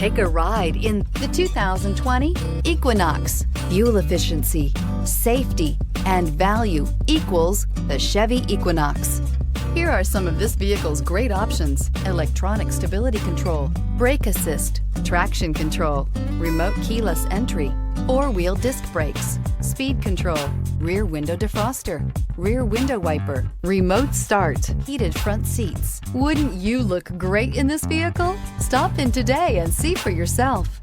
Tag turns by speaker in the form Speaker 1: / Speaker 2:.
Speaker 1: Take a ride in the 2020 Equinox. Fuel efficiency, safety, and value equals the Chevy Equinox. Here are some of this vehicle's great options: electronic stability control, brake assist, traction control, remote keyless entry, four-wheel disc brakes, speed control, rear window defroster, rear window wiper, remote start, heated front seats. Wouldn't you look great in this vehicle? Stop in today and see for yourself.